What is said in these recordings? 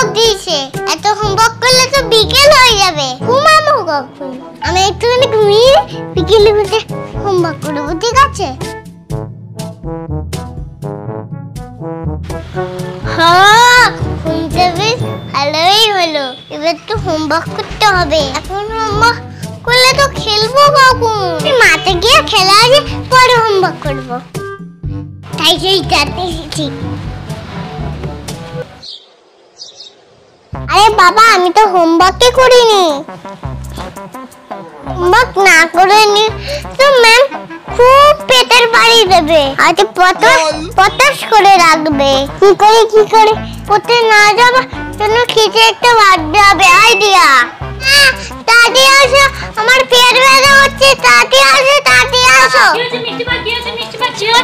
Homework দিয়েছে। এত homework করলে তো বিকেল হয়ে যাবে। ঘুমাবো কখন? আমি একটুখানি ঘুমিয়ে বিকেলে উঠে হোমওয়ার্ক করবো, ঠিক আছে? হ্যাঁ, ঘুমটা বেশ ভালোই হলো। এবার তো হোমওয়ার্ক করতে হবে। এখন হোমওয়ার্ক করলে তো খেলবো কখন? মাঠে গিয়ে খেলা আছে, পরে হোমওয়ার্ক করবো। তাই সেই যাতে এসেছি। আরে বাবা, আমি তো হোমওয়ার্কই করিনি। হোমওয়ার্ক না করে নি তো ম্যাম খুব পেটের বাড়ি দেবে, আর পটাশ করে রাখবে। কি করে পড়তে না যাবে জন্য কিছু একটা ভাবতে হবে। আইডিয়া। তাড়াতাড়ি আসো, আমার পেট ব্যথা হচ্ছে। তাড়াতাড়ি আসো।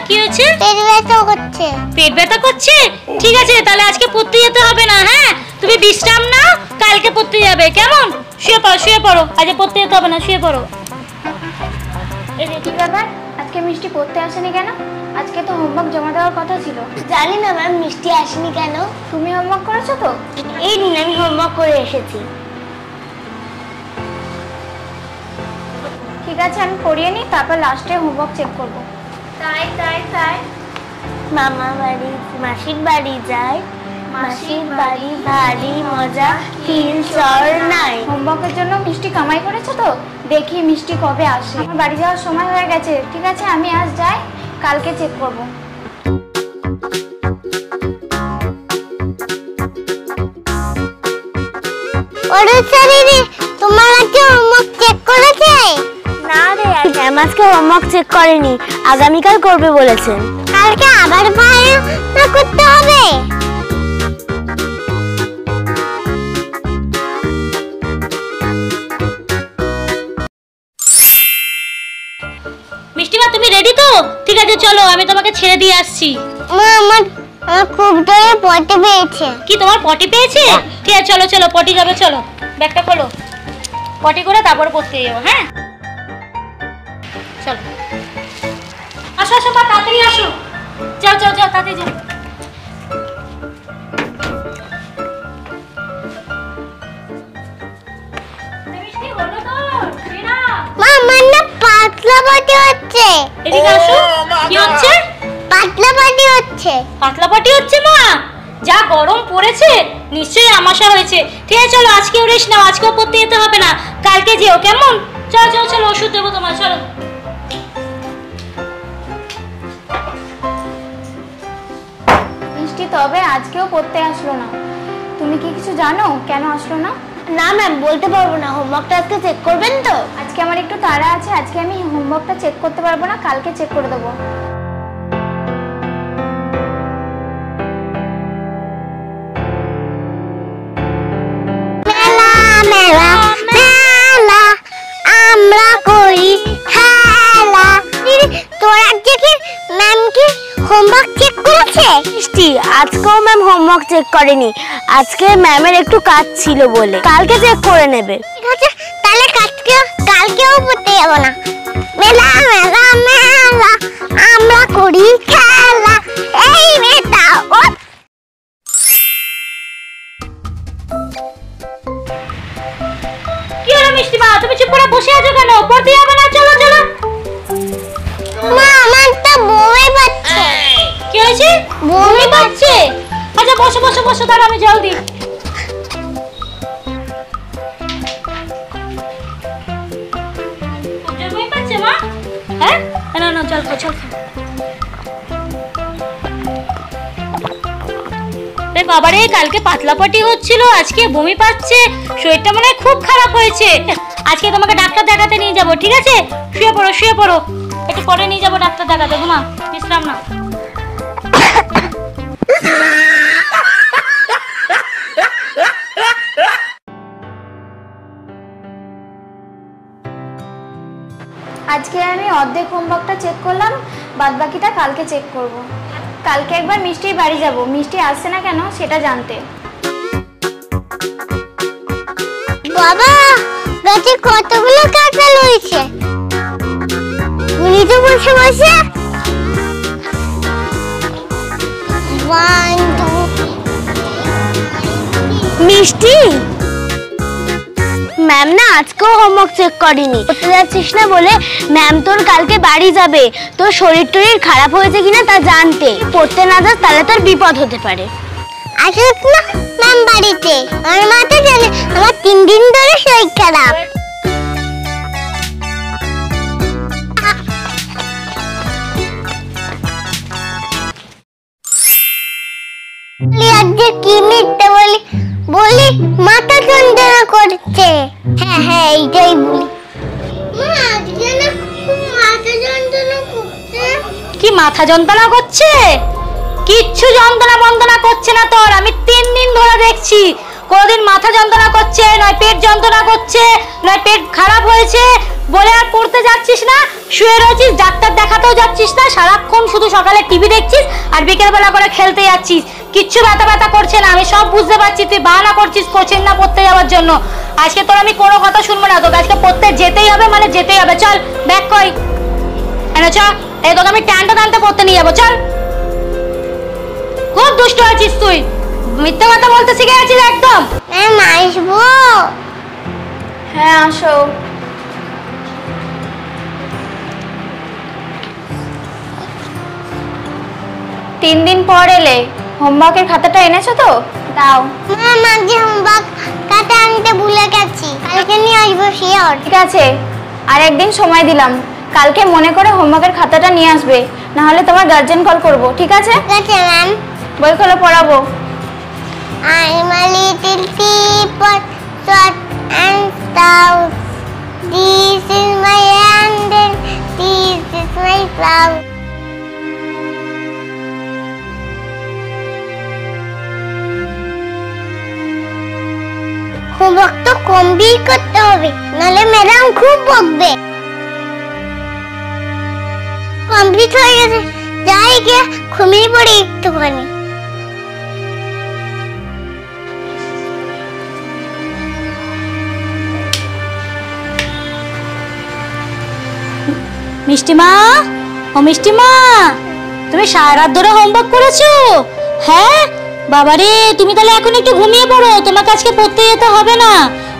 কি হয়েছে? পেট ব্যথা করছে। পেট ব্যথা করছে? ঠিক আছে, তাহলে আজকে পড়তে যেতে হবে না। হ্যাঁ, তুমি বিশ্রাম নাও, কালকে পড়তে যাবে, কেমন? শুয়ে পড়ো। আজ পড়তে যেতে হবে না, শুয়ে পড়ো। এই কি ব্যাপার, আজকে মিষ্টি পড়তে আসেনি কেন? আজকে তো হোমওয়ার্ক জমা দেওয়ার কথা ছিল। জানি না ম্যাম, মিষ্টি আসেনি কেন। তুমি হোমওয়ার্ক করেছো তো? এই দিন আমি হোমওয়ার্ক করে এসেছি। ঠিক আছে, আমি পড়িয়ে নিই, তারপর লাস্টে হোমওয়ার্ক চেক করবো। তাই মামা বাড়ি মাসির বাড়ি যায়, মাসির বাড়ি ভারী মজা, তিন চর নাই। হোমওয়ার্কের জন্য মিষ্টি কামাই করেছো তো? দেখি মিষ্টি কবে আসে। আমার বাড়ি যাওয়ার সময় হয়ে গেছে। ঠিক আছে, আমি আজ যাই, কালকে চেক করবো। তোমার আজকে হোমওয়ার্ক চেক করেছে? না রে, ম্যাম আজকে হোমওয়ার্ক চেক করেনি, আগামীকাল করবে বলেছেন। কালকে আবার ভালো করতে হবে। মিষ্টিমা, তুমি রেডি তো? ঠিক আছে, চলো, আমি তোমাকে ছেড়ে দিয়ে আসছি। আমার খুব জোরে পটি পেয়েছে। কি তোমার পটি পেয়েছে? ঠিক আছে, চলো পটি যাবে। চলো, ব্যাগটা খোলো, পটি করে তারপর পড়তে যাবো। হ্যাঁ, চলো। আসো মা, তাড়াতাড়ি আসো। যাও তাড়াতাড়ি যাও। মা, আমার না পাতলা পটি হচ্ছে। এদিকে আসো। কি হচ্ছে? পাতলা পটি হচ্ছে। পাতলা পটি হচ্ছে মা? যা গরম পড়েছে, নিশ্চয়ই আমাশা হয়েছে। ঠিক আছে, চলো, আজকেও রেস্ট নাও, আজকেও পড়তে যেতে হবে না, কালকে যেও, কেমন? চলো, ওষুধ দেবো তোমার, চলো। মিষ্টি তবে আজকেও পড়তে আসলো না। তুমি কি কিছু জানো কেন আসলো না? না ম্যাম, বলতে পারবো না। হোমওয়ার্কটা আজকে চেক করবেন তো? আজকে আমার একটু তাড়া আছে, আজকে আমি হোমওয়ার্কটা চেক করতে পারবো না, কালকে চেক করে দেবো। মেলা আমরা করি খেলা। তোর আজকে কি ম্যাম কি হোমওয়ার্ক চেক করেছে? মিষ্টি, আজকেও ম্যাম হোমওয়ার্ক চেক করেনি, আজকে ম্যামের একটু কাজ ছিল বলে, কালকে চেক করে নেবে। ঠিক আছে, তাহলে কালকেও পড়তে যাবো না। মেলা আমরা করি খেলা। এই মেয়েটা কি হলো মিষ্টিমা, তুমি চুপ করে বসে আছো কেন? পড়তে যাবে না? চলো। মা, আমার তো বমি পাচ্ছে। কি হয়েছে? বমি পাচ্ছে? আচ্ছা, বসো, তাহলে আমি জল দিই। বমি পাচ্ছে মা? হ্যাঁ, না, চল। বাবারে, কালকে পাতলা পটি হচ্ছিল, আজকে বমি পাচ্ছে, শরীরটা মনে হয় খুব খারাপ হয়েছে। আজকে তোমাকে ডাক্তার দেখাতে নিয়ে যাবো, ঠিক আছে? শুয়ে পড়ো, একটু পরে নিয়ে যাবো ডাক্তার দেখাতে। ঘুমা, বিশ্রাম না। আজকে আমি অর্ধেক হোমওয়ার্কটা চেক করলাম, বাদ বাকিটা কালকে চেক করব। কালকে একবার মিষ্টির বাড়ি যাব, মিষ্টি আসছে না কেন সেটা জানতে। বাবা, গাছে কতগুলো কাঁঠাল হয়েছে। উনি তো বসে 1 2 মিষ্টি, ম্যাম না আজকেও হোমওয়ার্ক চেক করেনি। পড়তে যাচ্ছিস না বলে ম্যাম তোর কালকে বাড়ি যাবে, তোর শরীর টরীর খারাপ হয়েছে কিনা তা জানতে। পড়তে না যাস তাহলে তোর বিপদ হতে পারে। আসুক না ম্যাম বাড়িতে, আমার মা তো জানে আমার 3 দিন ধরে শরীর খারাপ। আজকে কি মিথ্যে বলি বলি মাথা যন্ত্রণা করছে। হ্যাঁ হ্যাঁ এইটাই বলি। মা আজকে না খুব মাথা যন্ত্রণা করছে। কি মাথা যন্ত্রণা করছে? কিচ্ছু যন্ত্রণা করছে না তোর, আমি 3 দিন ধরে দেখছি। কোনোদিন মাথা যন্ত্রণা করছে, নয় পেট যন্ত্রণা করছে, নয় পেট খারাপ হয়েছে বলে আর পড়তে যাচ্ছিস না, শুয়ে রয়েছিস, ডাক্তার দেখাতেও যাচ্ছিস না, সারাক্ষণ শুধু সকালে টিভি দেখছিস আর বিকেলবেলা করে খেলতে যাচ্ছিস। কিচ্ছু ব্যথা করছে না, আমি সব বুঝতে পারছি। তুই বাহানা করছিস কোচিং না পড়তে যাওয়ার জন্য। আজকে তোর আমি কোনো কথা শুনবো না, তোকে আজকে পড়তে যেতেই হবে, মানে যেতেই হবে। চল ব্যাগ কই, এনে চ, এই তোকে আমি টানতে পড়তে নিয়ে যাবো। চল, খুব দুষ্ট আছিস তুই, মিথ্যে কথা বলতে শিখে গেছিস একদম। ম্যাম আসবো? হ্যাঁ আসো। তিন দিন পর এলে, হোমওয়ার্কের খাতাটা এনেছো তো? দাও। ম্যাম আজকে হোমওয়ার্ক খাতা আনতে ভুলে গেছি, কালকে নিয়ে আসবো শিওর। ঠিক আছে, আর একদিন সময় দিলাম, কালকে মনে করে হোমওয়ার্কের খাতাটা নিয়ে আসবে, না হলে তোমার গার্জেন কল করব। ঠিক আছে? ঠিক আছে ম্যাম। বই খুলে পড়াবো। I'm a little teapot, short and stout. This is my hand and this is my cloud. Homework তো কমপ্লিট করতে হবে, নাহলে ম্যাডাম খুব বকবে। কমপ্লিট হয়ে গেছে, যাই গিয়ে ঘুমিয়ে পড়ি একটুখানি। মিষ্টিমা, ও মিষ্টিমা, তুমি সারা রাত ধরে হোমওয়ার্ক করেছো? হ্যাঁ বাবারে, তুমি তাহলে এখন একটু ঘুমিয়ে পড়ো, তোমাকে আজকে পড়তে যেতে হবে না,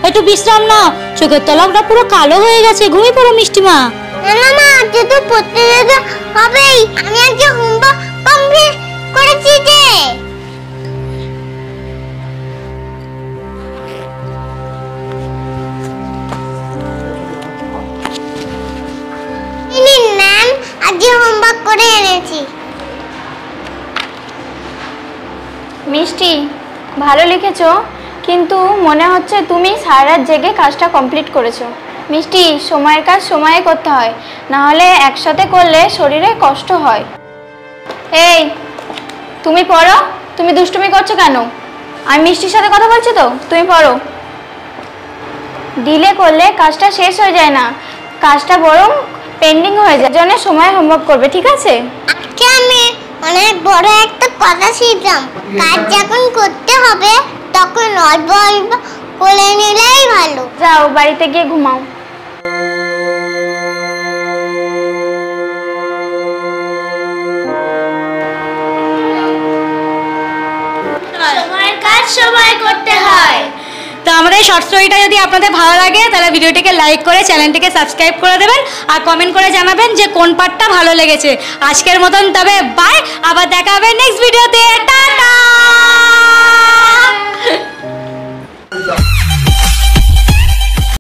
একটু বিশ্রাম নাও। চোখের তলাটা পুরো কালো হয়ে গেছে, ঘুমিয়ে পড়ো মিষ্টিমা। না না মা, আজকে তো পড়তে যেতে হবেই, আমি আজকে হোমওয়ার্ক কমপ্লিট করেছি যে। ম্যাম আজকে হোমওয়ার্ক করে এনেছি। মিষ্টি, ভালো লিখেছো, কিন্তু মনে হচ্ছে তুমি সারা রাত জেগে কাজটা কমপ্লিট করেছো। মিষ্টি, সময়ের কাজ সময়ে করতে হয়, না হলে একসাথে করলে শরীরে কষ্ট হয়। এই তুমি পড়ো, তুমি দুষ্টুমি করছো কেন? আমি মিষ্টির সাথে কথা বলছি তো, তুমি পড়ো। ডিলে করলে কাজটা শেষ হয়ে যায় না, কাজটা বরং পেন্ডিং হয়ে যায়, জন্য সময় হোমওয়ার্ক করবে। ঠিক আছে? আজকে আমি অনেক বড় একটা কথা শিখলাম, কাজ যখন করতে হবে তখন অল্প অল্প করে নিলেই ভালো। যাও বাড়িতে গিয়ে ঘুমাও। সময়ের কাজ সময় করতে হয়। তো আমাদের শর্ট স্টোরিটা যদি আপনাদের ভালো লাগে তাহলে ভিডিওটিকে লাইক করে চ্যানেলটিকে সাবস্ক্রাইব করে দেবেন আর কমেন্ট করে জানাবেন যে কোন পার্টটা ভালো লেগেছে। আজকের মতন তবে বাই, আবার দেখা হবে নেক্সট ভিডিওতে। টাটা।